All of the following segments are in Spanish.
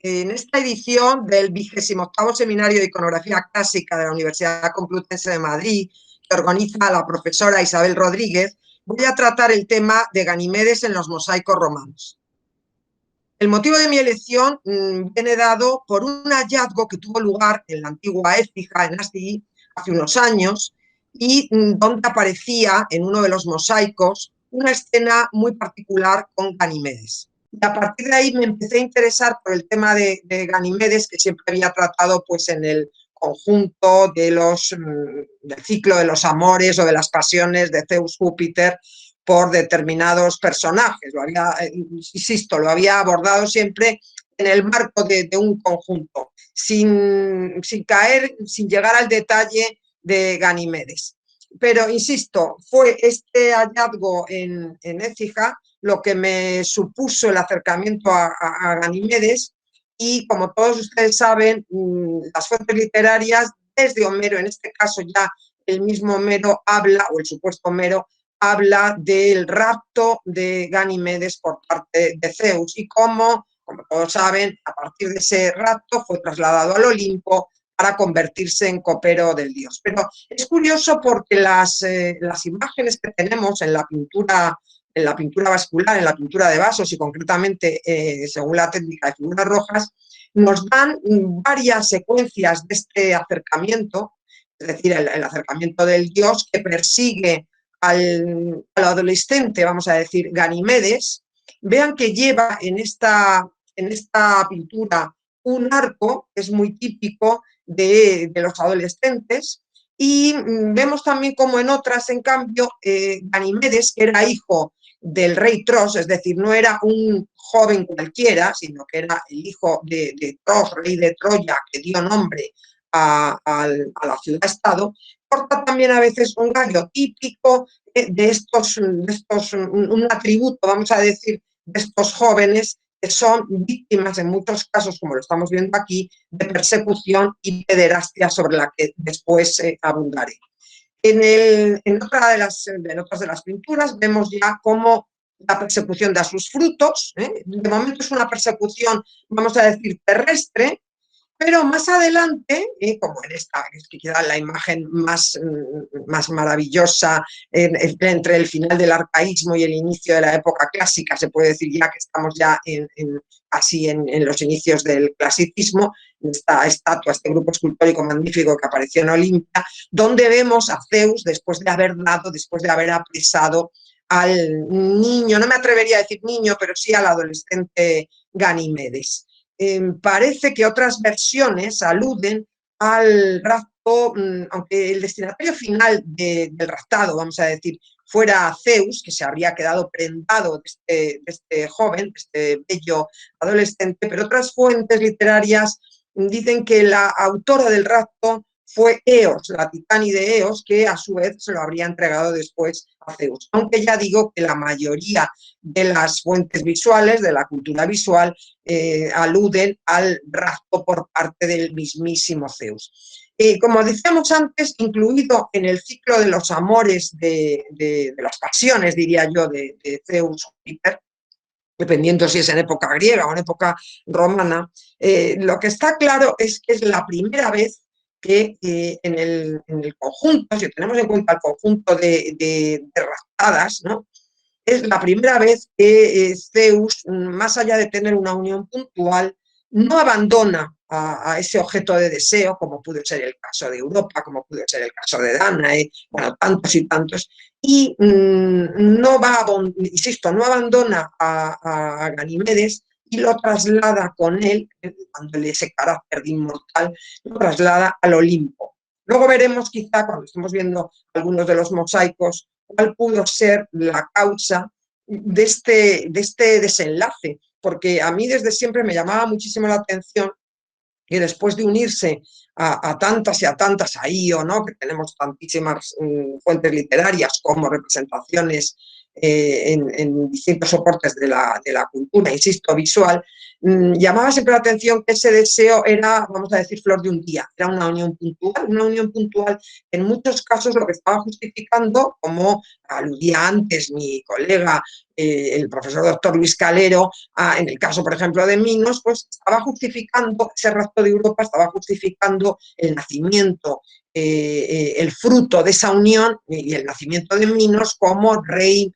En esta edición del 28º Seminario de Iconografía Clásica de la Universidad Complutense de Madrid, que organiza la profesora Isabel Rodríguez, voy a tratar el tema de Ganimedes en los mosaicos romanos. El motivo de mi elección viene dado por un hallazgo que tuvo lugar en la antigua Écija, en Asti, hace unos años, y donde aparecía en uno de los mosaicos una escena muy particular con Ganimedes. Y a partir de ahí me empecé a interesar por el tema de Ganimedes, que siempre había tratado pues, en el conjunto del ciclo de los amores o de las pasiones de Zeus-Júpiter por determinados personajes. Insisto, lo había abordado siempre en el marco de un conjunto, sin llegar al detalle de Ganimedes. Pero, insisto, fue este hallazgo en Écija lo que me supuso el acercamiento a Ganimedes, y como todos ustedes saben, las fuentes literarias, desde Homero, en este caso ya el mismo Homero habla, o el supuesto Homero, habla del rapto de Ganimedes por parte de Zeus y cómo, como todos saben, a partir de ese rapto fue trasladado al Olimpo para convertirse en copero del dios. Pero es curioso porque las imágenes que tenemos en la pintura vascular, en la pintura de vasos y concretamente, según la técnica de figuras rojas, nos dan varias secuencias de este acercamiento, es decir, el acercamiento del dios que persigue al adolescente, vamos a decir, Ganimedes. Vean que lleva en esta pintura un arco, que es muy típico de los adolescentes, y vemos también como en otras, en cambio, Ganimedes, que era hijo del rey Tros, es decir, no era un joven cualquiera, sino que era el hijo de Tros, rey de Troya, que dio nombre a la ciudad-estado, porta también a veces un gallo típico de un atributo, vamos a decir, de estos jóvenes que son víctimas en muchos casos, como lo estamos viendo aquí, de persecución y pederastia, sobre la que después abundaré. En otras de las pinturas vemos ya cómo la persecución da sus frutos. De momento es una persecución, vamos a decir, terrestre, pero más adelante, como en esta, es que queda la imagen más maravillosa entre el final del arcaísmo y el inicio de la época clásica, se puede decir ya que estamos ya así en los inicios del clasicismo, esta estatua, este grupo escultórico magnífico que apareció en Olimpia, donde vemos a Zeus después de haber apresado al niño, no me atrevería a decir niño, pero sí al adolescente Ganimedes. Parece que otras versiones aluden al rapto, aunque el destinatario final del raptado, vamos a decir, fuera Zeus, que se habría quedado prendado de este joven, de este bello adolescente, pero otras fuentes literarias dicen que la autora del rapto fue Eos, la titánide Eos, que a su vez se lo habría entregado después a Zeus. Aunque ya digo que la mayoría de las fuentes visuales, de la cultura visual, aluden al rapto por parte del mismísimo Zeus. Como decíamos antes, incluido en el ciclo de los amores, de las pasiones, diría yo, de Zeus o Júpiter, dependiendo si es en época griega o en época romana, lo que está claro es que es la primera vez que en el conjunto, si tenemos en cuenta el conjunto de raptadas, ¿no?, es la primera vez que Zeus, más allá de tener una unión puntual, no abandona a ese objeto de deseo, como pudo ser el caso de Europa, como pudo ser el caso de Danae, bueno, tantos y tantos, y no abandona a Ganimedes y lo traslada con él, dándole ese carácter de inmortal, lo traslada al Olimpo. Luego veremos, quizá, cuando estemos viendo algunos de los mosaicos, cuál pudo ser la causa de este desenlace, porque a mí desde siempre me llamaba muchísimo la atención que después de unirse a tantas y a tantas, a Io, ¿no?, que tenemos tantísimas fuentes literarias como representaciones en distintos soportes de la cultura, insisto, visual, Llamaba siempre la atención que ese deseo era, vamos a decir, flor de un día, era una unión puntual, en muchos casos lo que estaba justificando, como aludía antes mi colega, el profesor doctor Luis Calero, en el caso, por ejemplo, de Minos, pues estaba justificando, ese rapto de Europa estaba justificando el nacimiento, el fruto de esa unión y el nacimiento de Minos como rey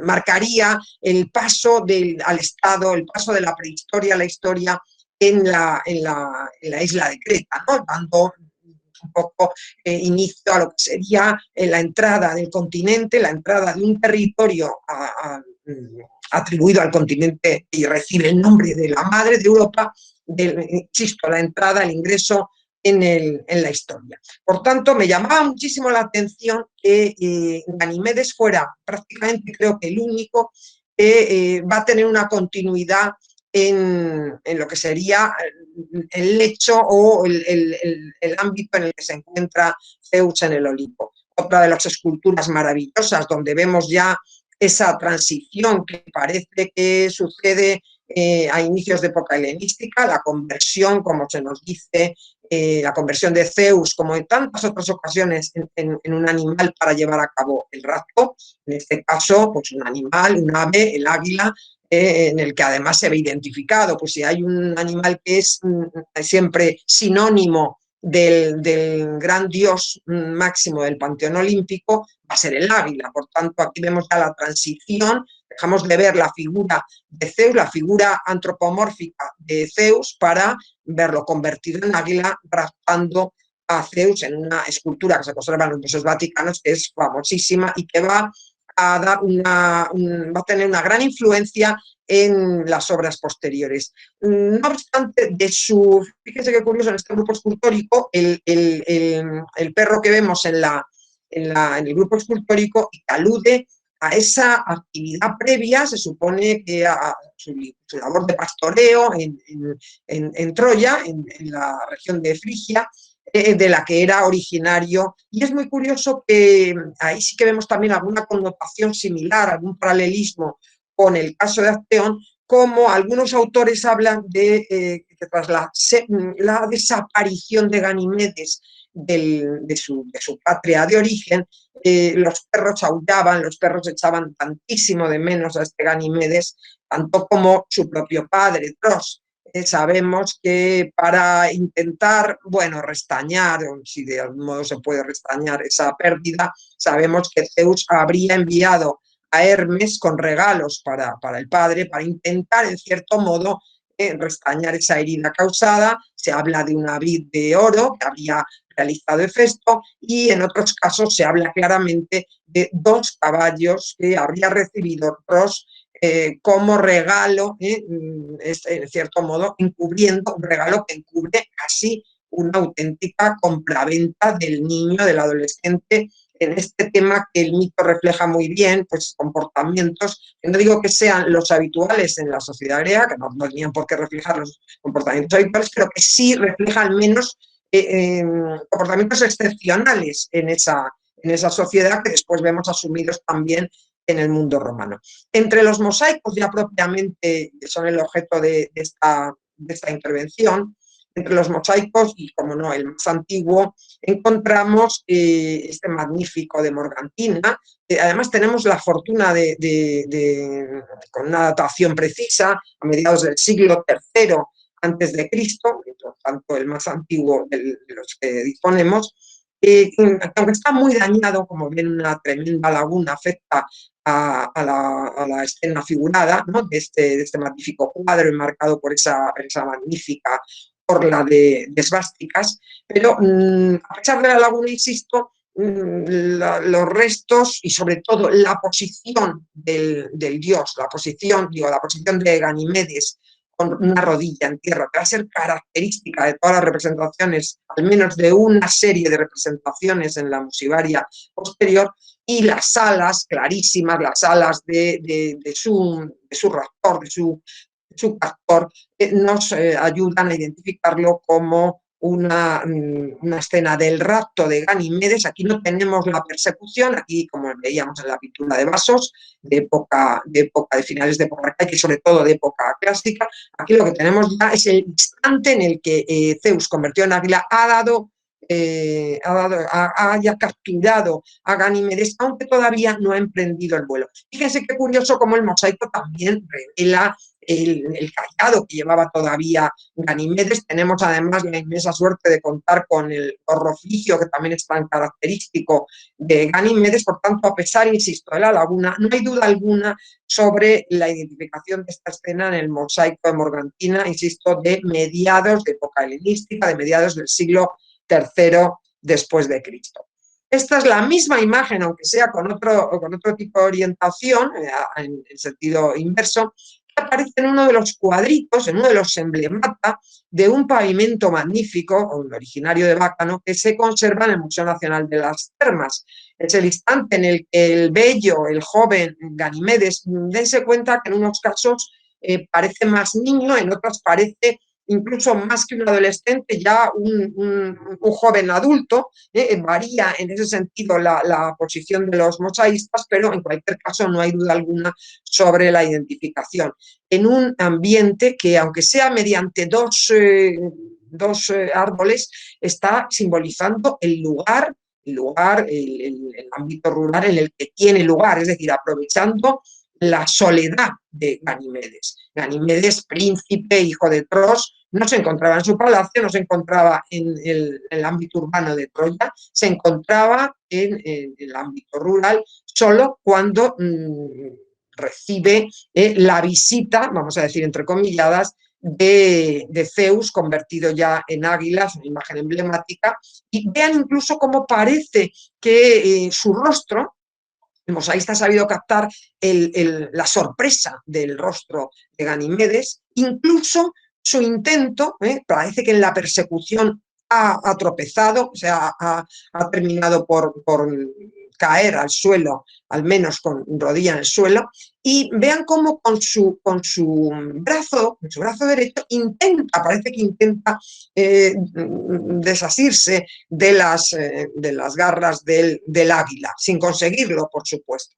marcaría el paso al Estado, el paso de la prehistoria a la historia en la isla de Creta, ¿no? Dando un poco inicio a lo que sería la entrada del continente, la entrada de un territorio atribuido al continente y recibe el nombre de la madre de Europa, insisto, la entrada, el ingreso en la historia. Por tanto, me llamaba muchísimo la atención que Ganimedes fuera prácticamente, creo que el único que va a tener una continuidad en lo que sería el lecho o el ámbito en el que se encuentra Zeus en el Olimpo. Otra de las esculturas maravillosas donde vemos ya esa transición que parece que sucede a inicios de época helenística, la conversión, como se nos dice, la conversión de Zeus, como en tantas otras ocasiones, en un animal para llevar a cabo el rapto, en este caso, pues un animal, un ave, el águila, en el que además se ve identificado, pues si hay un animal que es siempre sinónimo del gran dios máximo del panteón olímpico, va a ser el águila. Por tanto, aquí vemos ya la transición, dejamos de ver la figura de Zeus, la figura antropomórfica de Zeus, para verlo convertido en águila, raptando a Zeus en una escultura que se conserva en los museos vaticanos, que es famosísima y que va a dar va a tener una gran influencia en las obras posteriores. No obstante, fíjense qué curioso, en este grupo escultórico, el perro que vemos en el grupo escultórico alude a esa actividad previa, se supone que a su labor de pastoreo en Troya, en la región de Frigia, de la que era originario. Y es muy curioso que ahí sí que vemos también alguna connotación similar, algún paralelismo con el caso de Acteón, como algunos autores hablan de que tras la desaparición de Ganimedes de su patria de origen, los perros aullaban, los perros echaban tantísimo de menos a este Ganimedes, tanto como su propio padre, Tros. Sabemos que para intentar, bueno, restañar, si de algún modo se puede restañar esa pérdida, sabemos que Zeus habría enviado a Hermes con regalos para el padre, para intentar, en cierto modo, restañar esa herida causada. Se habla de una vid de oro que habría realizado Hefesto, y en otros casos se habla claramente de 2 caballos que habría recibido Ros como regalo, en cierto modo, encubriendo un regalo que encubre casi una auténtica compraventa del niño, del adolescente, en este tema que el mito refleja muy bien, pues comportamientos, que no digo que sean los habituales en la sociedad griega, que no tenían por qué reflejar los comportamientos habituales, pero que sí refleja al menos comportamientos excepcionales en esa sociedad, que después vemos asumidos también en el mundo romano. Entre los mosaicos ya propiamente, que son el objeto de esta intervención, entre los mosaicos, y como no, el más antiguo, encontramos este magnífico de Morgantina. Además tenemos la fortuna con una datación precisa, a mediados del siglo III antes de Cristo, por tanto el más antiguo de los que disponemos, aunque está muy dañado, como ven, una tremenda laguna afecta a la escena figurada, ¿no? de este magnífico cuadro enmarcado por esa magnífica orla de esvásticas, pero a pesar de la laguna, insisto, los restos y sobre todo la posición del dios, la posición de Ganimedes con una rodilla en tierra, que va a ser característica de todas las representaciones, al menos de una serie de representaciones en la musivaria posterior, y las alas clarísimas, las alas de su raptor, de su castor, nos ayudan a identificarlo como una escena del rapto de Ganimedes. Aquí no tenemos la persecución, aquí, como veíamos en la pintura de vasos, de finales de época arcaica y sobre todo de época clásica. Aquí lo que tenemos ya es el instante en el que Zeus, convertido en águila, haya capturado a Ganimedes, aunque todavía no ha emprendido el vuelo. Fíjense qué curioso cómo el mosaico también revela el cayado que llevaba todavía Ganimedes. Tenemos además la inmensa suerte de contar con el gorro frigio, que también es tan característico de Ganimedes. Por tanto, a pesar, insisto, de la laguna, no hay duda alguna sobre la identificación de esta escena en el mosaico de Morgantina, insisto, de mediados de época helenística, de mediados del siglo III después de Cristo. Esta es la misma imagen, aunque sea con otro tipo de orientación, en el sentido inverso, que aparece en uno de los cuadritos, en uno de los emblemata de un pavimento magnífico, originario de Bácano, que se conserva en el Museo Nacional de las Termas. Es el instante en el que el bello, el joven Ganimedes, dense cuenta que en unos casos parece más niño, en otros parece incluso más que un adolescente, ya un joven adulto. Varía en ese sentido la posición de los mosaístas, pero en cualquier caso no hay duda alguna sobre la identificación. En un ambiente que, aunque sea mediante dos árboles, está simbolizando el lugar, el ámbito rural en el que tiene lugar, es decir, aprovechando la soledad de Ganimedes. Ganimedes, príncipe, hijo de Tros, no se encontraba en su palacio, no se encontraba en el ámbito urbano de Troya, se encontraba en el ámbito rural solo cuando recibe la visita, vamos a decir entrecomilladas, de Zeus convertido ya en águila, es una imagen emblemática, y vean incluso cómo parece que su rostro, el mosaísta ha sabido captar la sorpresa del rostro de Ganimedes, incluso su intento, parece que en la persecución ha tropezado, o sea, ha terminado por caer al suelo, al menos con rodilla en el suelo, y vean cómo con su brazo derecho parece que intenta desasirse de las garras del águila, sin conseguirlo, por supuesto.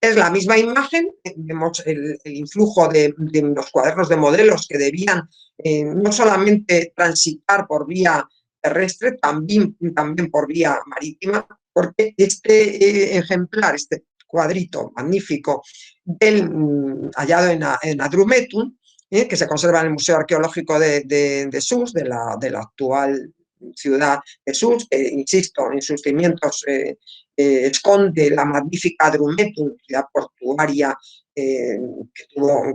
Es la misma imagen, vemos el influjo de los cuadernos de modelos que debían no solamente transitar por vía terrestre, también por vía marítima, porque este ejemplar, este cuadrito magnífico hallado en Adrumetum, que se conserva en el Museo Arqueológico de Sus, de la actual ciudad de Sus, que, insisto, en sus cimientos esconde la magnífica Adrumetum, ciudad portuaria que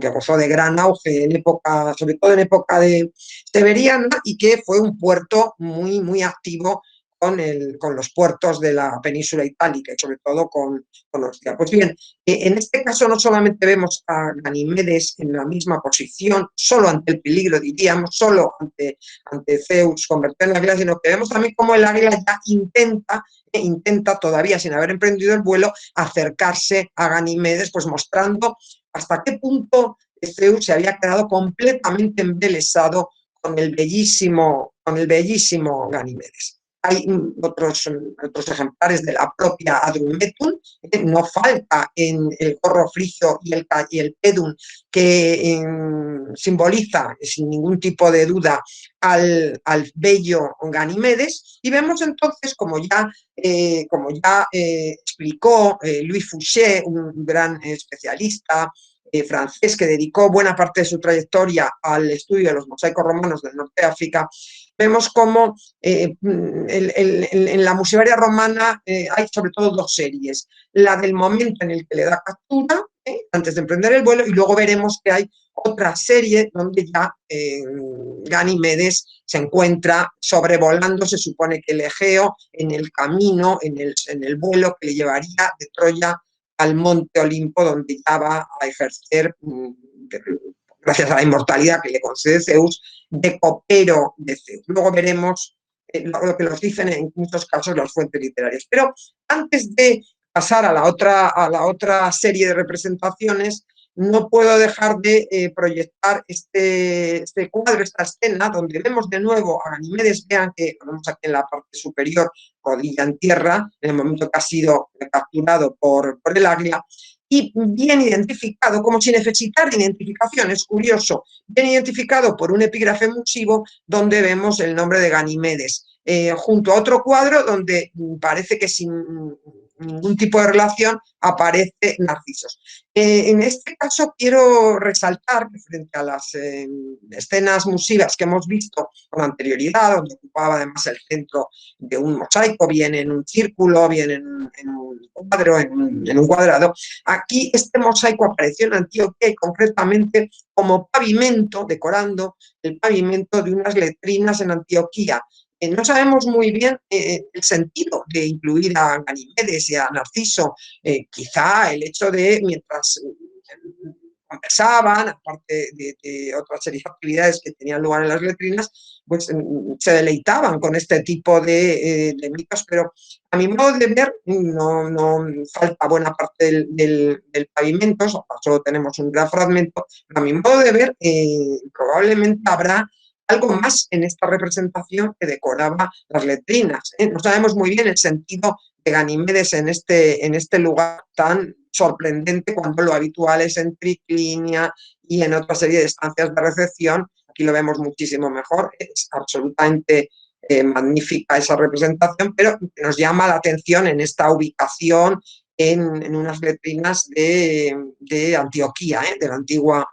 gozó de gran auge en época, sobre todo en época de Severiana, y que fue un puerto muy, muy activo con los puertos de la península itálica y sobre todo con Ostia. Pues bien, en este caso no solamente vemos a Ganimedes en la misma posición, solo ante el peligro, diríamos, solo ante Zeus convertido en águila, sino que vemos también cómo el águila ya intenta todavía sin haber emprendido el vuelo acercarse a Ganimedes, pues mostrando hasta qué punto Zeus se había quedado completamente embelesado con el bellísimo Ganimedes. Hay otros ejemplares de la propia Adrumetum, no falta en el gorro frigio y el pedum, que simboliza sin ningún tipo de duda al bello Ganimedes, y vemos entonces, como ya explicó Louis Fouché, un gran especialista francés que dedicó buena parte de su trayectoria al estudio de los mosaicos romanos del norte de África, vemos cómo en la musearia romana hay sobre todo dos series. La del momento en el que le da captura, antes de emprender el vuelo, y luego veremos que hay otra serie donde ya Ganimedes se encuentra sobrevolando, se supone que el Egeo, en el camino, en el vuelo que le llevaría de Troya al monte Olimpo, donde ya va a ejercer, gracias a la inmortalidad que le concede Zeus, de copero de Zeus. Luego veremos lo que nos dicen en muchos casos las fuentes literarias. Pero antes de pasar a la otra serie de representaciones, no puedo dejar de proyectar este cuadro, esta escena, donde vemos de nuevo a Ganimedes. Vean que vemos aquí en la parte superior, rodilla en tierra, en el momento que ha sido capturado por el águila, y bien identificado, como sin necesitar identificación, es curioso, bien identificado por un epígrafe muxivo donde vemos el nombre de Ganimedes, junto a otro cuadro donde parece que sin ningún tipo de relación aparece Narcisos. En este caso quiero resaltar que frente a las escenas musivas que hemos visto con anterioridad, donde ocupaba además el centro de un mosaico, bien en un círculo, bien en un cuadro, en un cuadrado, aquí este mosaico apareció en Antioquía y concretamente como pavimento, decorando el pavimento de unas letrinas en Antioquía. No sabemos muy bien el sentido de incluir a Ganimedes y a Narciso, quizá el hecho de, mientras conversaban, aparte de otra serie de actividades que tenían lugar en las letrinas, pues se deleitaban con este tipo de mitos, pero a mi modo de ver no falta buena parte del pavimento, solo tenemos un gran fragmento, pero a mi modo de ver probablemente habrá algo más en esta representación que decoraba las letrinas. No sabemos muy bien el sentido de Ganimedes en este lugar tan sorprendente, cuando lo habitual es en triclinia y en otra serie de estancias de recepción. Aquí lo vemos muchísimo mejor, es absolutamente magnífica esa representación, pero nos llama la atención en esta ubicación en unas letrinas de Antioquía, de la antigua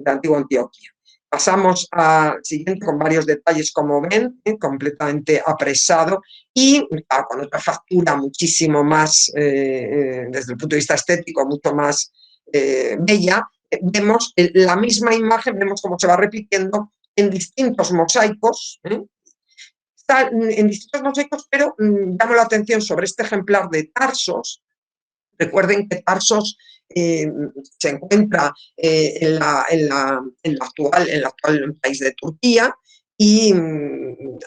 Antioquía. Pasamos al siguiente con varios detalles, como ven, completamente apresado y con otra factura muchísimo más, desde el punto de vista estético, mucho más bella. Vemos la misma imagen, vemos cómo se va repitiendo en distintos mosaicos, está en distintos mosaicos, pero llamo la atención sobre este ejemplar de Tarsos. Recuerden que Tarsos se encuentra en el actual país de Turquía, y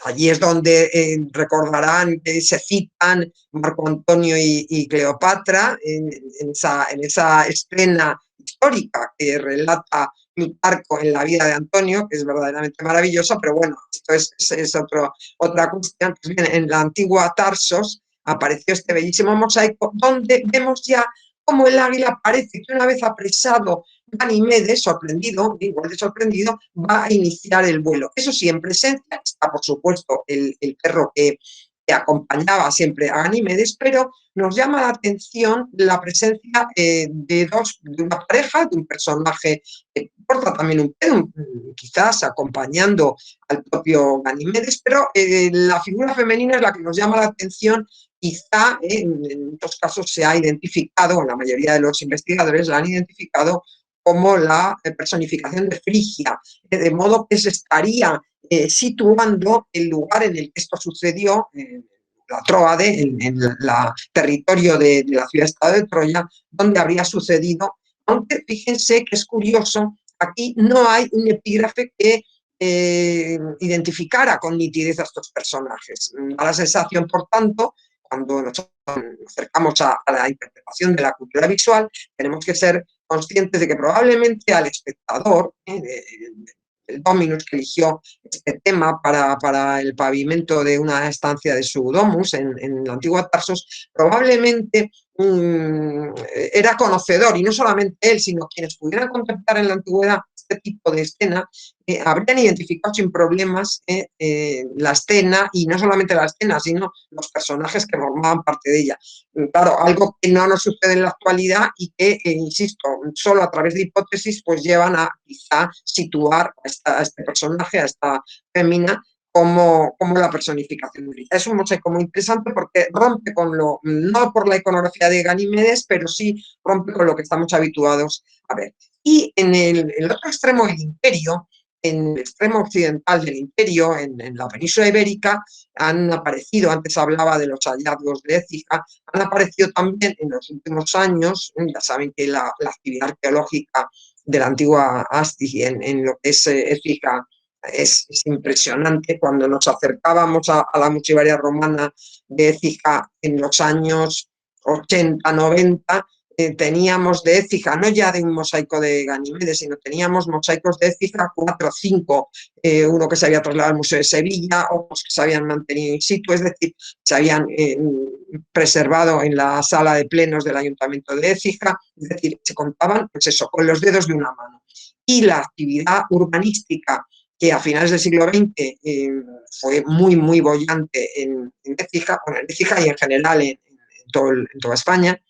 allí es donde recordarán que se citan Marco Antonio y Cleopatra en esa escena histórica que relata Plutarco en la vida de Antonio, que es verdaderamente maravillosa, pero bueno, esto es otra cuestión. Pues bien, en la antigua Tarsos apareció este bellísimo mosaico donde vemos ya cómo el águila parece que, una vez apresado Ganimedes, sorprendido, igual de sorprendido, va a iniciar el vuelo. Eso sí, en presencia está, por supuesto, el perro que acompañaba siempre a Ganimedes, pero nos llama la atención la presencia de una pareja, de un personaje que porta también un pedo, quizás acompañando al propio Ganimedes, pero la figura femenina es la que nos llama la atención. Quizá en muchos casos se ha identificado, o la mayoría de los investigadores la han identificado como la personificación de Frigia, de modo que se estaría situando el lugar en el que esto sucedió, la Tróade, en el territorio de la ciudad-estado de Troya, donde habría sucedido, aunque fíjense que es curioso, aquí no hay un epígrafe que identificara con nitidez a estos personajes. Da la sensación, por tanto, cuando nos acercamos a la interpretación de la cultura visual, tenemos que ser conscientes de que probablemente al espectador, el Dominus que eligió este tema para el pavimento de una estancia de su domus en la antigua Tarsos, probablemente era conocedor, y no solamente él, sino quienes pudieran contemplar en la antigüedad este tipo de escena, habrían identificado sin problemas la escena, y no solamente la escena, sino los personajes que formaban parte de ella. Claro, algo que no nos sucede en la actualidad y que, insisto, solo a través de hipótesis pues llevan a quizá situar a este personaje, a esta fémina, como la personificación de ella. Es un mosaico muy interesante porque rompe con no por la iconografía de Ganimedes, pero sí rompe con lo que estamos habituados a ver. Y en el otro extremo del imperio, en el extremo occidental del imperio, en la península ibérica, han aparecido, antes hablaba de los hallazgos de Écija, han aparecido también en los últimos años, ya saben que la actividad arqueológica de la antigua Asti en lo que es Écija es impresionante. Cuando nos acercábamos a la musivaria romana de Écija en los años 80, 90, teníamos de Écija, no ya de un mosaico de Ganimedes, sino teníamos mosaicos de Écija 4 o 5, uno que se había trasladado al Museo de Sevilla, otros que se habían mantenido in situ, es decir, se habían preservado en la sala de plenos del Ayuntamiento de Écija, es decir, se contaban, pues eso, con los dedos de una mano. Y la actividad urbanística, que a finales del siglo XX fue muy, muy bollante en Écija, bueno, en Écija y en general en toda España,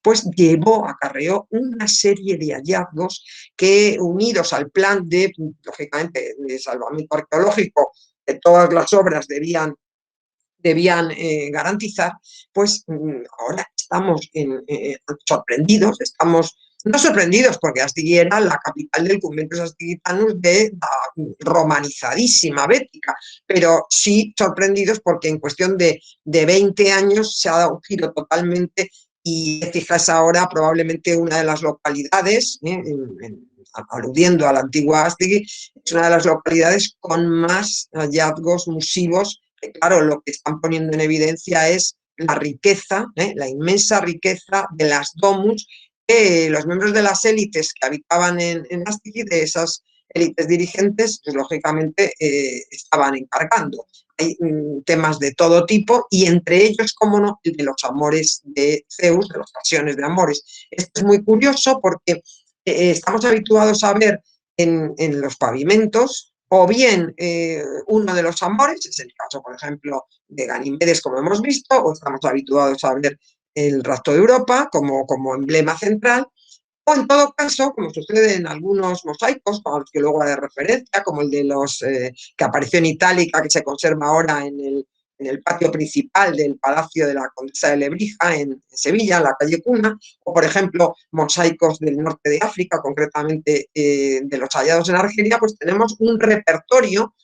pues acarreó una serie de hallazgos que, unidos al plan de, lógicamente, de salvamento arqueológico que todas las obras debían garantizar, pues ahora estamos sorprendidos, estamos no sorprendidos porque Astigi era la capital del Conventus Astigitanus de la romanizadísima Bética, pero sí sorprendidos porque en cuestión de 20 años se ha dado un giro totalmente y Écija es ahora probablemente una de las localidades, aludiendo a la antigua Astigi, es una de las localidades con más hallazgos musivos. Claro, lo que están poniendo en evidencia es la riqueza, la inmensa riqueza de las domus que los miembros de las élites que habitaban en Astigi, de esas élites dirigentes, pues lógicamente estaban encargando. Hay temas de todo tipo y entre ellos, cómo no, el de los amores de Zeus, de las pasiones de amores. Esto es muy curioso porque estamos habituados a ver en los pavimentos o bien uno de los amores, es el caso, por ejemplo, de Ganimedes, como hemos visto, o estamos habituados a ver el Rapto de Europa como emblema central, o en todo caso, como sucede en algunos mosaicos, a los que luego haré referencia, como el de los que apareció en Itálica, que se conserva ahora en el patio principal del Palacio de la Condesa de Lebrija, en Sevilla, en la calle Cuna, o por ejemplo, mosaicos del norte de África, concretamente de los hallados en Argelia, pues tenemos un repertorio,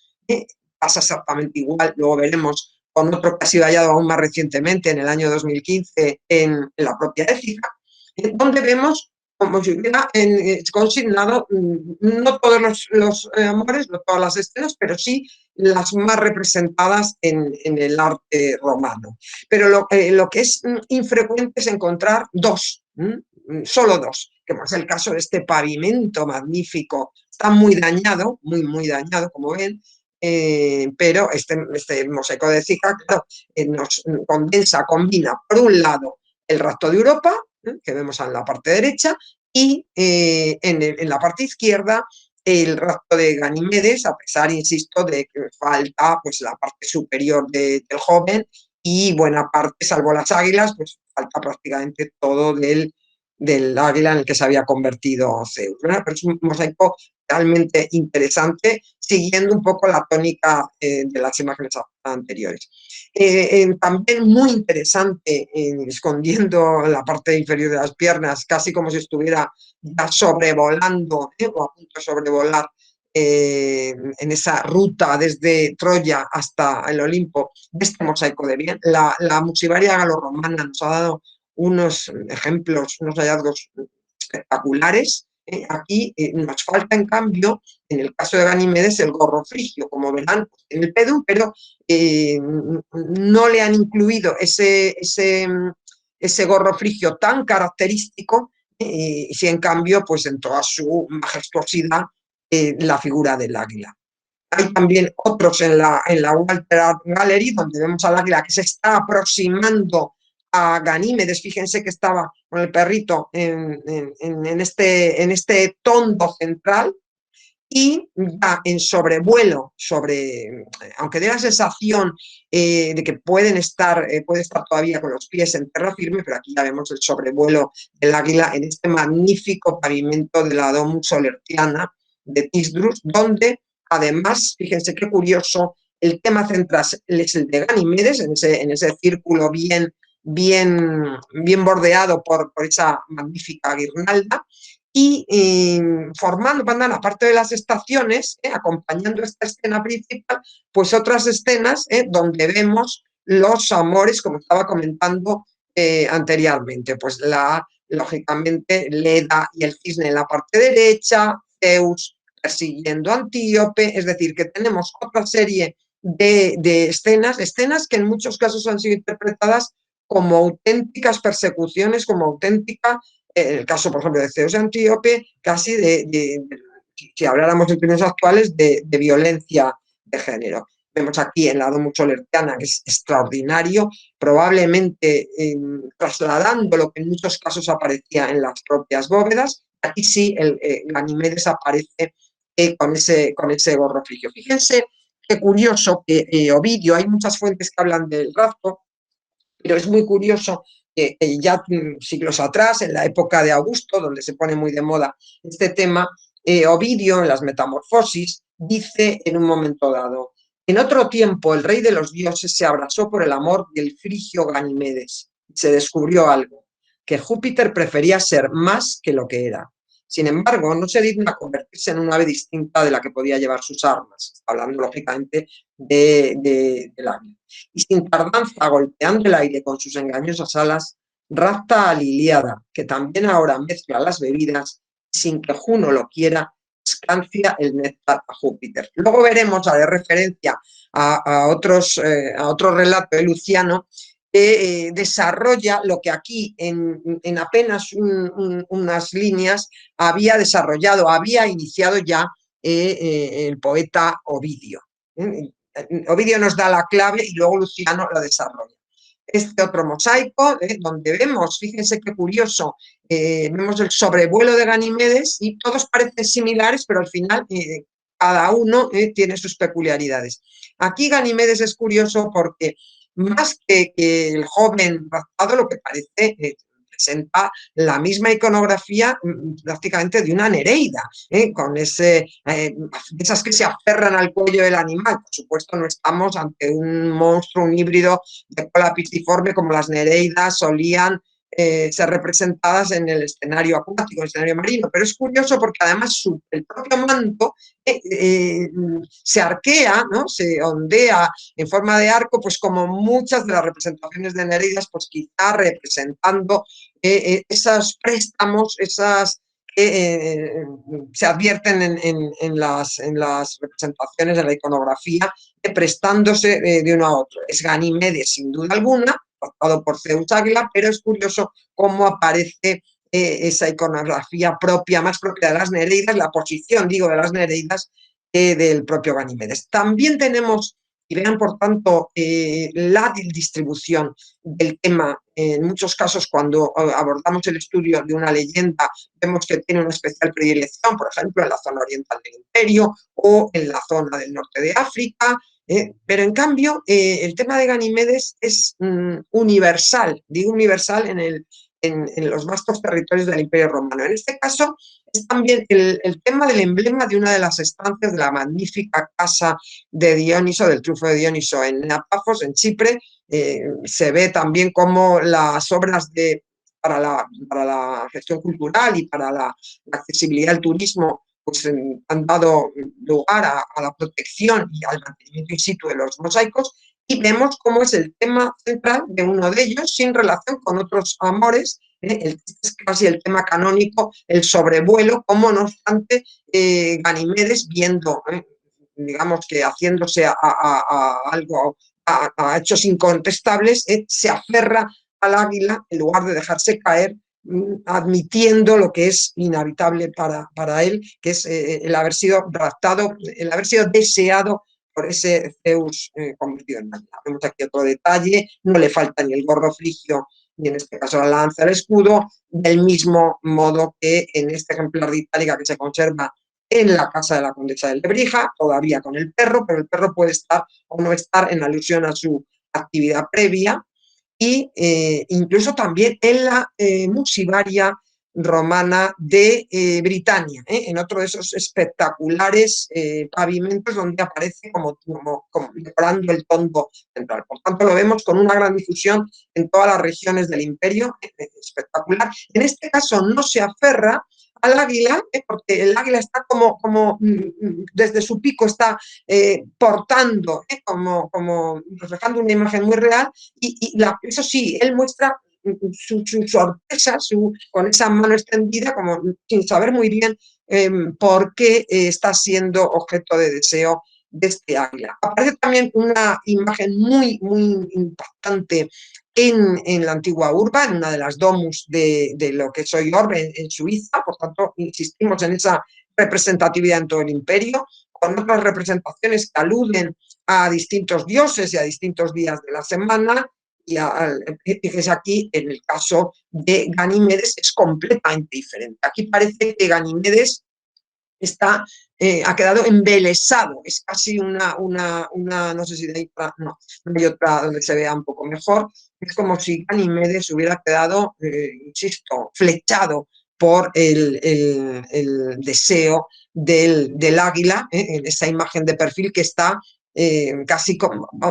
pasa exactamente igual, luego veremos con otro que ha sido hallado aún más recientemente, en el año 2015, en la propia Écija, donde vemos como si hubiera consignado no todos los amores, no todas las escenas, pero sí las más representadas en el arte romano. Pero lo que es infrecuente es encontrar dos, solo dos, que es el caso de este pavimento magnífico. Está muy dañado, muy, muy dañado, como ven, pero este mosaico de Écija, claro, nos condensa, combina, por un lado, el Rapto de Europa, que vemos en la parte derecha, y en la parte izquierda el Rapto de Ganimedes, a pesar, insisto, de que falta pues, la parte superior del joven y buena parte, salvo las águilas, pues falta prácticamente todo del águila en el que se había convertido Zeus, ¿verdad? Pero es un mosaico realmente interesante, siguiendo un poco la tónica de las imágenes anteriores. También muy interesante, escondiendo la parte inferior de las piernas, casi como si estuviera ya sobrevolando o a punto de sobrevolar en esa ruta desde Troya hasta el Olimpo, de este mosaico de bien. La musivaria galorromana nos ha dado unos ejemplos, unos hallazgos espectaculares. Aquí nos falta, en cambio, en el caso de Ganimedes, el gorro frigio, como verán en el pedum, pero no le han incluido ese gorro frigio tan característico, y si en cambio, pues en toda su majestuosidad, la figura del águila. Hay también otros en la Walter Art Gallery, donde vemos al águila que se está aproximando a Ganímedes. Fíjense que estaba con el perrito en este tondo central, y ya en sobrevuelo, aunque dé la sensación de que puede estar todavía con los pies en tierra firme, pero aquí ya vemos el sobrevuelo del águila en este magnífico pavimento de la Domus Solertiana de Tisdrus, donde además, fíjense qué curioso, el tema central es el de Ganimedes, en ese círculo bien bordeado por esa magnífica guirnalda, y formando, aparte de las estaciones, acompañando esta escena principal, pues otras escenas donde vemos los amores, como estaba comentando anteriormente, pues lógicamente Leda y el cisne en la parte derecha, Zeus persiguiendo a Antíope, es decir, que tenemos otra serie de escenas que en muchos casos han sido interpretadas como auténticas persecuciones, como auténtica En el caso, por ejemplo, de Zeus Antíope, casi si habláramos en términos actuales, de violencia de género. Vemos aquí el lado mucho lertiana, que es extraordinario, probablemente trasladando lo que en muchos casos aparecía en las propias bóvedas. Aquí sí, Ganimedes aparece con ese gorro frigio. Fíjense qué curioso que Ovidio, hay muchas fuentes que hablan del rapto, pero es muy curioso que ya siglos atrás, en la época de Augusto, donde se pone muy de moda este tema, Ovidio, en las Metamorfosis, dice en un momento dado: en otro tiempo el rey de los dioses se abrazó por el amor del frigio Ganimedes. Se descubrió algo, que Júpiter prefería ser más que lo que era. Sin embargo, no se digna convertirse en un ave distinta de la que podía llevar sus armas, hablando lógicamente del águila. Y sin tardanza, golpeando el aire con sus engañosas alas, rapta a Liliada, que también ahora mezcla las bebidas y, sin que Juno lo quiera, escancia el néctar a Júpiter. Luego veremos, haré referencia a otro relato de Luciano, que desarrolla lo que aquí en apenas unas líneas había desarrollado, había iniciado ya el poeta Ovidio. Ovidio nos da la clave y luego Luciano lo desarrolla. Este otro mosaico, donde vemos, fíjense qué curioso, vemos el sobrevuelo de Ganimedes y todos parecen similares, pero al final cada uno tiene sus peculiaridades. Aquí Ganimedes es curioso porque más que el joven raptado, lo que parece presenta la misma iconografía prácticamente de una Nereida, con esas que se aferran al cuello del animal. Por supuesto, no estamos ante un monstruo, un híbrido de cola pisciforme como las Nereidas solían ser representadas en el escenario acuático, en el escenario marino, pero es curioso porque además el propio manto se arquea, ¿no? Se ondea en forma de arco, pues como muchas de las representaciones de Nereidas, pues quizá representando esos préstamos, esas que se advierten en las representaciones de la iconografía, prestándose de uno a otro. Es Ganimedes, sin duda alguna, tratado por Zeus Águila, pero es curioso cómo aparece esa iconografía propia, más propia de las Nereidas, la posición, digo, de las Nereidas, del propio Ganimedes. También tenemos, y vean por tanto, la distribución del tema. En muchos casos, cuando abordamos el estudio de una leyenda, vemos que tiene una especial predilección, por ejemplo, en la zona oriental del Imperio o en la zona del norte de África, pero en cambio el tema de Ganimedes es universal, digo universal en los vastos territorios del Imperio Romano. En este caso es también el tema del emblema de una de las estancias de la magnífica casa de Dioniso, del triunfo de Dioniso en Pafos, en Chipre. Se ve también cómo las obras para la gestión cultural y para la accesibilidad al turismo pues han dado lugar a la protección y al mantenimiento in situ de los mosaicos, y vemos cómo es el tema central de uno de ellos, sin relación con otros amores. Es casi el tema canónico, el sobrevuelo, como no obstante Ganimedes, viendo, digamos que haciéndose a algo, a hechos incontestables, se aferra al águila en lugar de dejarse caer, admitiendo lo que es inhabitable para él, que es el haber sido raptado, el haber sido deseado por ese Zeus convertido en águila. Vemos aquí otro detalle, no le falta ni el gorro frigio, ni en este caso la lanza, el escudo, del mismo modo que en este ejemplar de Itálica que se conserva en la casa de la condesa de Lebrija, todavía con el perro, pero el perro puede estar o no estar en alusión a su actividad previa, y incluso también en la musivaria romana de Britania, en otro de esos espectaculares pavimentos donde aparece como decorando el tondo central. Por tanto, lo vemos con una gran difusión en todas las regiones del imperio, espectacular. En este caso no se aferra al águila, porque el águila está como desde su pico está portando, como reflejando una imagen muy real, eso sí, él muestra su sorpresa con esa mano extendida, como sin saber muy bien por qué está siendo objeto de deseo de este águila. Aparece también una imagen muy, muy impactante en la antigua urba, en una de las domus de lo que es hoy Orbe, en Suiza. Por tanto, insistimos en esa representatividad en todo el imperio, con otras representaciones que aluden a distintos dioses y a distintos días de la semana. Y fíjese aquí, en el caso de Ganimedes es completamente diferente. Aquí parece que Ganimedes está, ha quedado embelesado, es casi no sé si de ahí, no hay otra donde se vea un poco mejor, es como si Ganimedes hubiera quedado, insisto, flechado por el deseo del águila, en esa imagen de perfil que está casi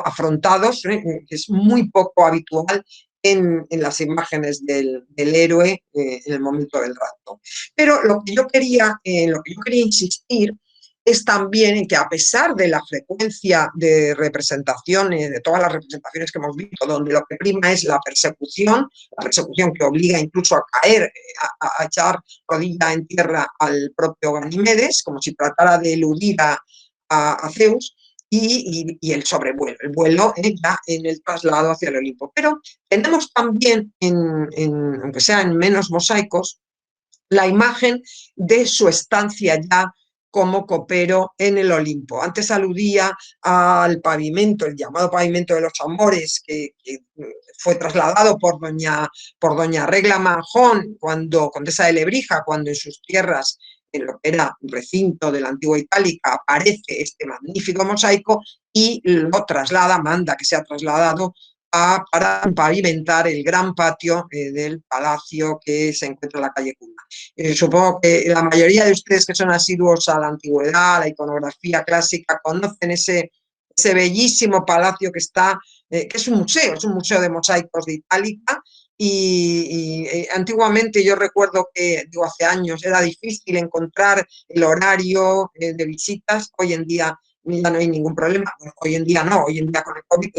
afrontados, que es muy poco habitual en las imágenes del héroe en el momento del rapto. Pero lo que yo quería insistir es también en que, a pesar de la frecuencia de representaciones, de todas las representaciones que hemos visto, donde lo que prima es la persecución que obliga incluso a caer, a echar rodilla en tierra al propio Ganimedes, como si tratara de eludir a Zeus, y el sobrevuelo, el vuelo ya en el traslado hacia el Olimpo. Pero tenemos también, aunque sea en menos mosaicos, la imagen de su estancia ya como copero en el Olimpo. Antes aludía al pavimento, el llamado pavimento de los amores, que fue trasladado por doña Regla Manjón, cuando condesa de Lebrija, cuando en sus tierras, en lo que era un recinto de la antigua Itálica, aparece este magnífico mosaico, y lo traslada, manda que sea trasladado para pavimentar el gran patio del palacio que se encuentra en la calle Cuna. Supongo que la mayoría de ustedes que son asiduos a la antigüedad, a la iconografía clásica, conocen ese bellísimo palacio que está, que es un museo de mosaicos de Itálica. Antiguamente, yo recuerdo que, digo, hace años era difícil encontrar el horario de visitas. Hoy en día ya no hay ningún problema. Bueno, hoy en día no, hoy en día con el COVID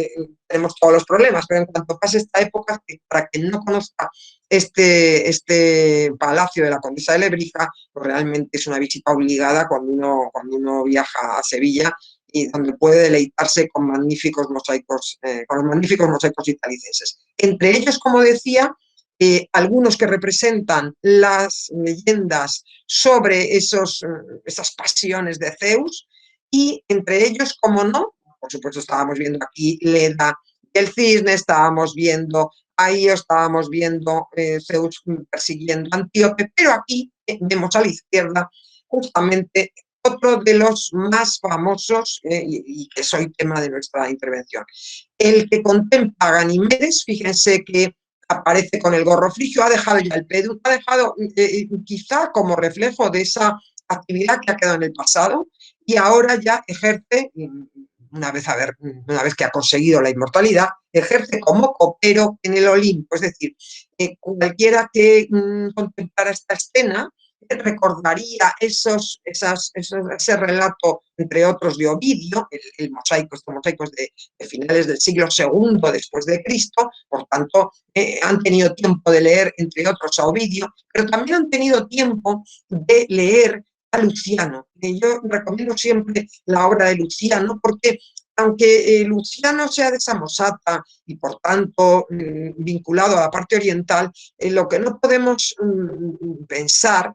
tenemos todos los problemas, pero en cuanto pase esta época, para quien no conozca este palacio de la Condesa de Lebrija, pues realmente es una visita obligada cuando uno viaja a Sevilla, y donde puede deleitarse con con los magníficos mosaicos italicenses. Entre ellos, como decía, algunos que representan las leyendas sobre esas pasiones de Zeus, y entre ellos, como no, por supuesto estábamos viendo aquí Leda y el cisne, estábamos viendo a Io, estábamos viendo Zeus persiguiendo a Antíope, pero aquí vemos a la izquierda justamente otro de los más famosos, y que es hoy tema de nuestra intervención. El que contempla a Ganimedes, fíjense que aparece con el gorro frigio, ha dejado ya el pedus, ha dejado quizá como reflejo de esa actividad que ha quedado en el pasado, y ahora ya ejerce, una vez que ha conseguido la inmortalidad, ejerce como copero en el Olimpo. Es decir, cualquiera que contemplara esta escena recordaría ese relato, entre otros, de Ovidio, estos mosaicos de finales del siglo II después de Cristo. Por tanto, han tenido tiempo de leer, entre otros, a Ovidio, pero también han tenido tiempo de leer a Luciano. Yo recomiendo siempre la obra de Luciano, porque aunque Luciano sea de Samosata y por tanto vinculado a la parte oriental, lo que no podemos pensar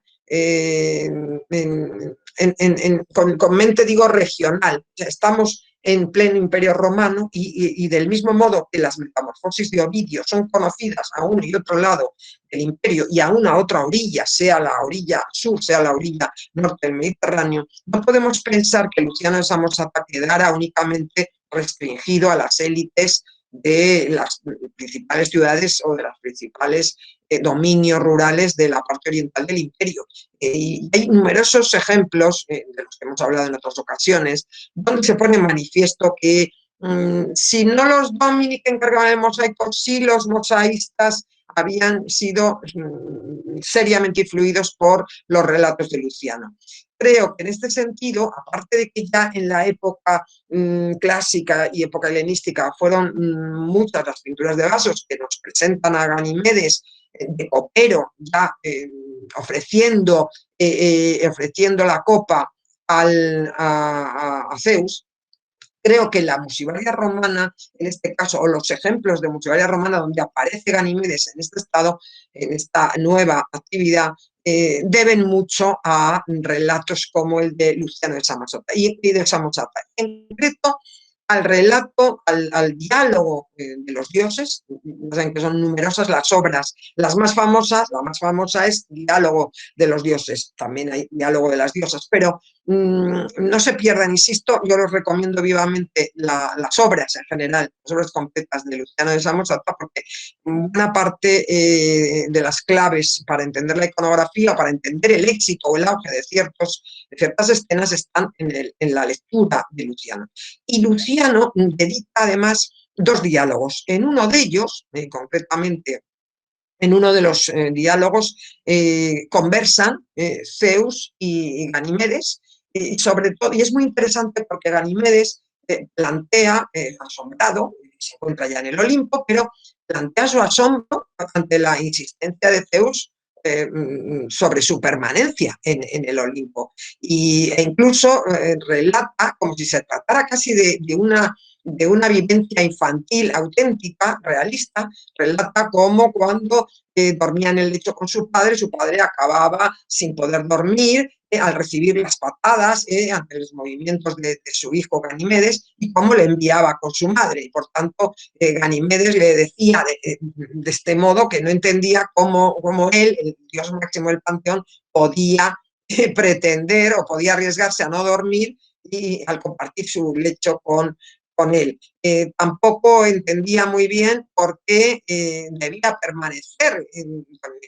con mente, digo, regional. O sea, estamos en pleno Imperio Romano, y del mismo modo que las metamorfosis de Ovidio son conocidas a uno y otro lado del imperio y a una otra orilla, sea la orilla sur, sea la orilla norte del Mediterráneo, no podemos pensar que Luciano de Samosata quedara únicamente restringido a las élites de las principales ciudades o de los principales dominios rurales de la parte oriental del imperio. Y hay numerosos ejemplos, de los que hemos hablado en otras ocasiones, donde se pone en manifiesto que si no los Domini que encargaban el mosaico, sí los mosaístas habían sido seriamente influidos por los relatos de Luciano. Creo que en este sentido, aparte de que ya en la época clásica y época helenística fueron muchas las pinturas de vasos que nos presentan a Ganimedes de copero, ya ofreciendo la copa a Zeus, Creo que la musivalia romana, en este caso, o los ejemplos de musivalia romana donde aparece Ganimedes en este estado, en esta nueva actividad, deben mucho a relatos como el de Luciano de Samosata y de Samosata. En concreto, al relato, al diálogo de los dioses, saben que son numerosas las obras, las más famosas, la más famosa es Diálogo de los dioses, también hay Diálogo de las diosas, pero no se pierdan, insisto, yo les recomiendo vivamente las obras en general, las obras completas de Luciano de Samosata, porque una parte de las claves para entender la iconografía, para entender el éxito o el auge de ciertas escenas están en la lectura de Luciano. Y Luciano dedica además dos diálogos. En uno de ellos, concretamente en uno de los diálogos, conversan Zeus y Ganimedes, y sobre todo, y es muy interesante porque Ganimedes plantea, asombrado, se encuentra ya en el Olimpo, pero plantea su asombro ante la insistencia de Zeus sobre su permanencia en el Olimpo. E incluso relata, como si se tratara casi de una vivencia infantil auténtica, realista, relata cómo cuando dormía en el lecho con su padre acababa sin poder dormir al recibir las patadas ante los movimientos de su hijo Ganimedes y cómo le enviaba con su madre. Y por tanto, Ganimedes le decía de este modo que no entendía cómo él, el dios máximo del panteón, podía pretender o podía arriesgarse a no dormir y al compartir su lecho con él. Tampoco entendía muy bien por qué debía permanecer en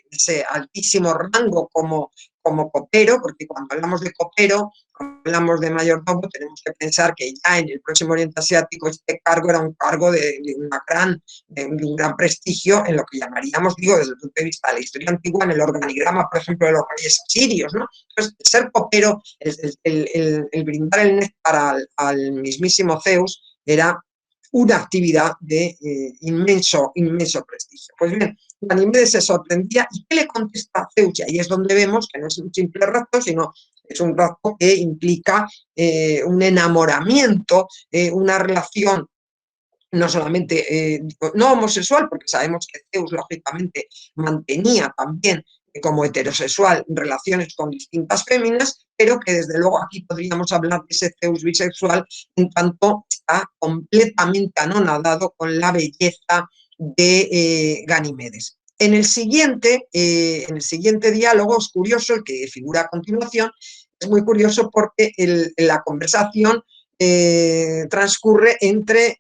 ese altísimo rango como copero, porque cuando hablamos de copero, cuando hablamos de mayordomo, tenemos que pensar que ya en el próximo Oriente Asiático este cargo era un cargo de un gran prestigio en lo que llamaríamos, digo, desde el punto de vista de la historia antigua, en el organigrama, por ejemplo, de los reyes asirios, ¿no? Entonces, ser copero, el brindar el néctar al mismísimo Zeus, era una actividad de inmenso prestigio. Pues bien, Ganimedes se sorprendía y ¿qué le contesta Zeus? Y ahí es donde vemos que no es un simple rapto, sino es un rapto que implica un enamoramiento, una relación no solamente no homosexual, porque sabemos que Zeus lógicamente mantenía también como heterosexual relaciones con distintas féminas, pero que desde luego aquí podríamos hablar de ese Zeus bisexual en tanto está completamente anonadado con la belleza de Ganimedes. En el siguiente diálogo es curioso, el que figura a continuación, es muy curioso porque la conversación transcurre entre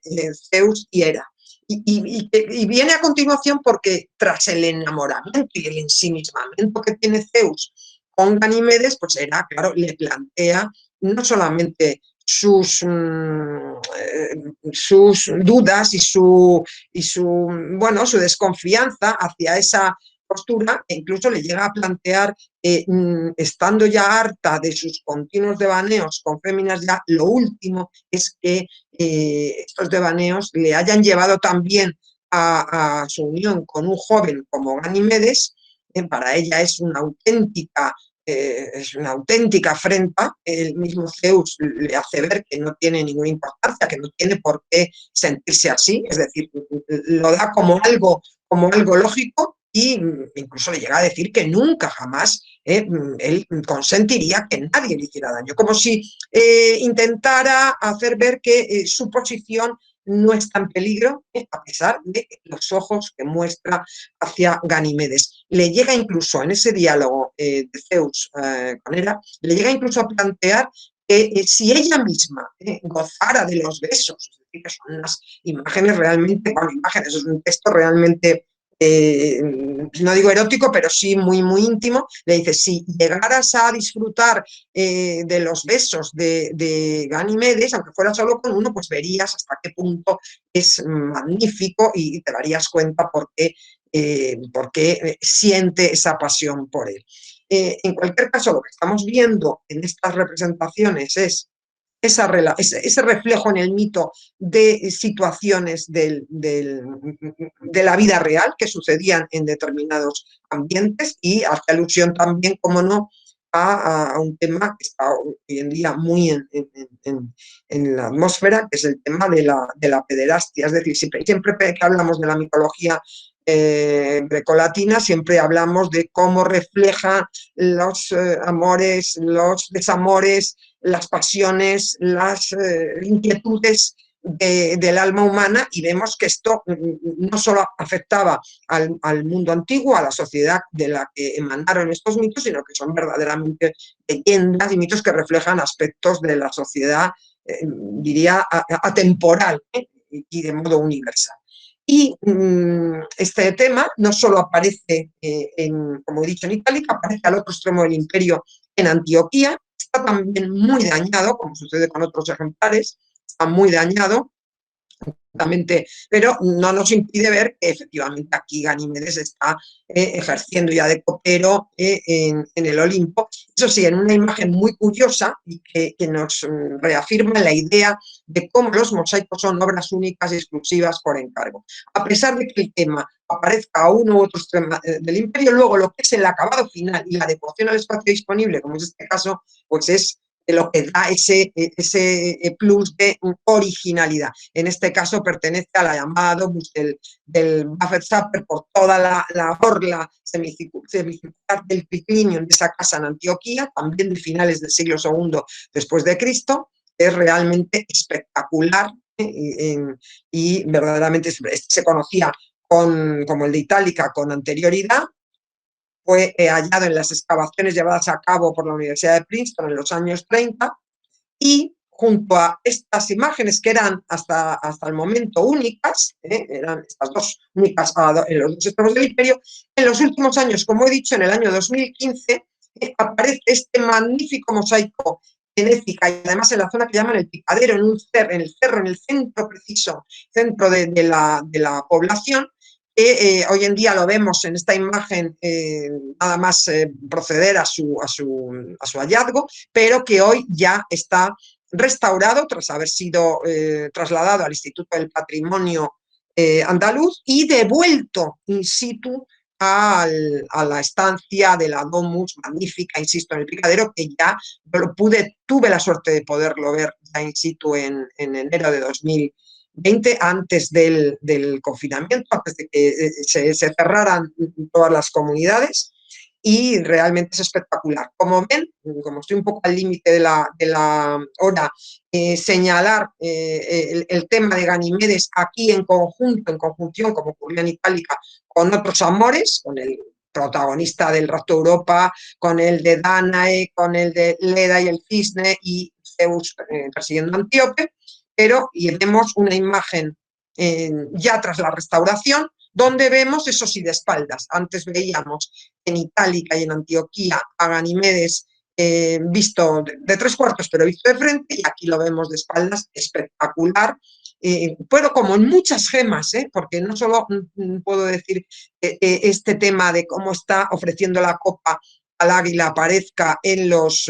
Zeus y Hera. Y viene a continuación porque tras el enamoramiento y el ensimismamiento que tiene Zeus con Ganimedes, pues Hera, claro, le plantea no solamente sus dudas su desconfianza hacia esa postura, e incluso le llega a plantear, estando ya harta de sus continuos devaneos con féminas, ya lo último es que estos devaneos le hayan llevado también a su unión con un joven como Ganimedes. Para ella es una auténtica afrenta. El mismo Zeus le hace ver que no tiene ninguna importancia, que no tiene por qué sentirse así, es decir, lo da como algo lógico, y incluso le llega a decir que nunca jamás él consentiría que nadie le hiciera daño, como si intentara hacer ver que su posición no está en peligro, a pesar de los ojos que muestra hacia Ganimedes. Le llega incluso en ese diálogo de Zeus con Hera, le llega incluso a plantear que si ella misma gozara de los besos, es decir, que son unas imágenes realmente, bueno, imágenes, es un texto realmente no digo erótico, pero sí muy íntimo, le dice, si llegaras a disfrutar de los besos de Ganimedes, aunque fuera solo con uno, pues verías hasta qué punto es magnífico y te darías cuenta por qué siente esa pasión por él. En cualquier caso, lo que estamos viendo en estas representaciones es ese reflejo en el mito de situaciones de la vida real que sucedían en determinados ambientes, y hace alusión también, como no, a un tema que está hoy en día muy en la atmósfera, que es el tema de la pederastia. Es decir, siempre que hablamos de la mitología grecolatina, siempre hablamos de cómo refleja los amores, los desamores, las pasiones, las inquietudes del alma humana, y vemos que esto no solo afectaba al mundo antiguo, a la sociedad de la que emanaron estos mitos, sino que son verdaderamente leyendas y mitos que reflejan aspectos de la sociedad, diría, atemporal, y de modo universal. Y este tema no solo aparece, como he dicho, en Itálica, aparece al otro extremo del imperio, en Antioquía. Está también muy dañado, como sucede con otros ejemplares, está muy dañado, pero no nos impide ver que efectivamente aquí Ganimedes está ejerciendo ya de copero en el Olimpo. Eso sí, en una imagen muy curiosa y que nos reafirma la idea de cómo los mosaicos son obras únicas y exclusivas por encargo. A pesar de que el tema aparezca a uno u otro extremo del imperio, luego lo que es el acabado final y la adecuación al espacio disponible, como es este caso, pues es lo que da ese plus de originalidad. En este caso pertenece a la llamada Domus del Buffet-Sapper por toda la orla semicircular del triclinio de esa casa en Antioquía, también de finales del siglo II después de Cristo. Es realmente espectacular, y verdaderamente se conocía como el de Itálica con anterioridad. Fue hallado en las excavaciones llevadas a cabo por la Universidad de Princeton en los años 30, y junto a estas imágenes que eran hasta el momento únicas, eran estas dos únicas en los dos extremos del imperio, en los últimos años, como he dicho, en el año 2015, aparece este magnífico mosaico en Écija, y además en la zona que llaman el Picadero, en el cerro, en el centro preciso, centro de la población, que hoy en día lo vemos en esta imagen, nada más proceder a su hallazgo, pero que hoy ya está restaurado tras haber sido trasladado al Instituto del Patrimonio Andaluz y devuelto in situ a la estancia de la Domus magnífica, insisto, en el Picadero, que ya tuve la suerte de poderlo ver ya in situ en enero de 2020, antes del confinamiento, antes de que se cerraran todas las comunidades, y realmente es espectacular. Como ven, como estoy un poco al límite de la hora, señalar el tema de Ganimedes aquí en conjunción, como ocurrió en Itálica, con otros amores, con el protagonista del Rapto de Europa, con el de Dánae, con el de Leda y el Cisne, y Zeus persiguiendo a Antíope, pero y vemos una imagen ya tras la restauración, donde vemos, eso sí, de espaldas. Antes veíamos en Itálica y en Antioquía a Ganimedes visto de tres cuartos, pero visto de frente, y aquí lo vemos de espaldas, espectacular. Pero como en muchas gemas, porque no solo puedo decir este tema de cómo está ofreciendo la copa al águila aparezca en los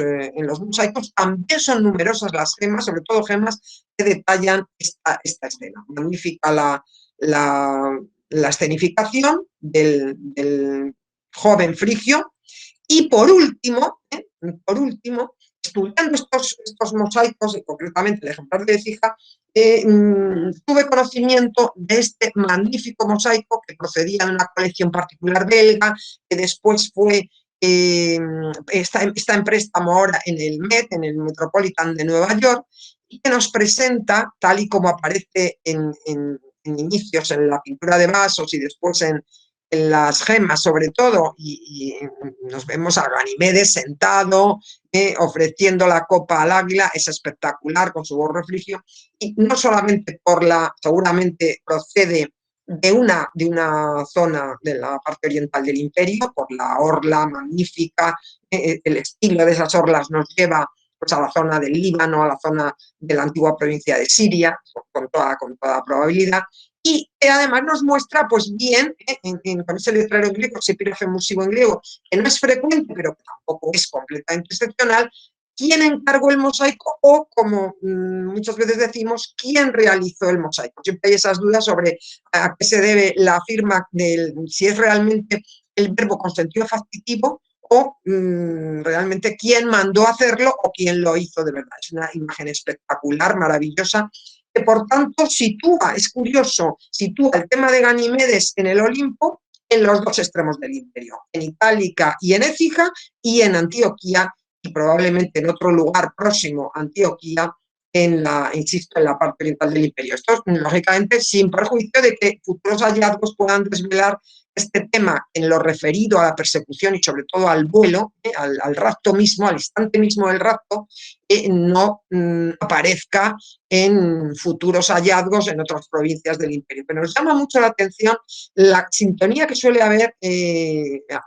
mosaicos, también son numerosas las gemas, sobre todo gemas que detallan esta escena. Magnífica la escenificación del joven frigio. Y por último, estudiando estos mosaicos, y concretamente el ejemplar de Écija, tuve conocimiento de este magnífico mosaico que procedía de una colección particular belga, que después está en préstamo ahora en el Met, en el Metropolitan de Nueva York, y que nos presenta, tal y como aparece en inicios en la pintura de vasos y después en las gemas sobre todo, y nos vemos a Ganimedes sentado, ofreciendo la copa al águila. Es espectacular con su gorro frigio, y no solamente seguramente procede de una zona de la parte oriental del imperio, por la orla magnífica, el estilo de esas orlas nos lleva pues a la zona del Líbano, a la zona de la antigua provincia de Siria, con toda probabilidad, y además nos muestra pues bien, con ese letrero en griego, ese epígrafe emusivo en griego, que no es frecuente, pero que tampoco es completamente excepcional, quién encargó el mosaico, o como muchas veces decimos, quién realizó el mosaico. Siempre hay esas dudas sobre a qué se debe la firma si es realmente el verbo con sentido factitivo o realmente quién mandó hacerlo o quién lo hizo de verdad. Es una imagen espectacular, maravillosa, que por tanto sitúa, es curioso, sitúa el tema de Ganimedes en el Olimpo en los dos extremos del imperio, en Itálica y en Écija, y en Antioquía, y probablemente en otro lugar próximo a Antioquía, insisto, en la parte oriental del imperio. Esto, lógicamente, sin perjuicio de que futuros hallazgos puedan desvelar este tema en lo referido a la persecución y sobre todo al vuelo, al rapto mismo, al instante mismo del rapto, no aparezca en futuros hallazgos en otras provincias del imperio. Pero nos llama mucho la atención la sintonía que suele haber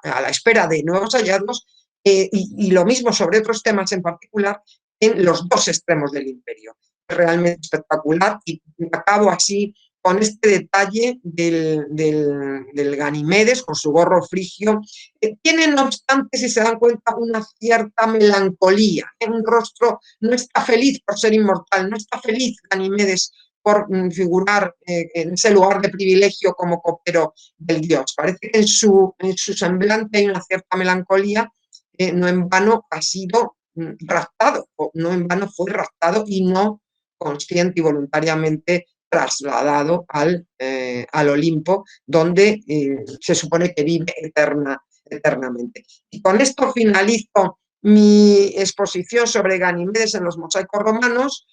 a la espera de nuevos hallazgos y lo mismo sobre otros temas en particular en los dos extremos del imperio. Es realmente espectacular y acabo así con este detalle del Ganimedes con su gorro frigio. Tiene, no obstante, si se dan cuenta, una cierta melancolía. Un rostro no está feliz por ser inmortal, no está feliz Ganimedes por figurar en ese lugar de privilegio como copero del dios. Parece que en su semblante hay una cierta melancolía, no en vano ha sido raptado, o no en vano fue raptado y no consciente y voluntariamente trasladado al Olimpo, donde se supone que vive eternamente. Y con esto finalizo mi exposición sobre Ganimedes en los mosaicos romanos.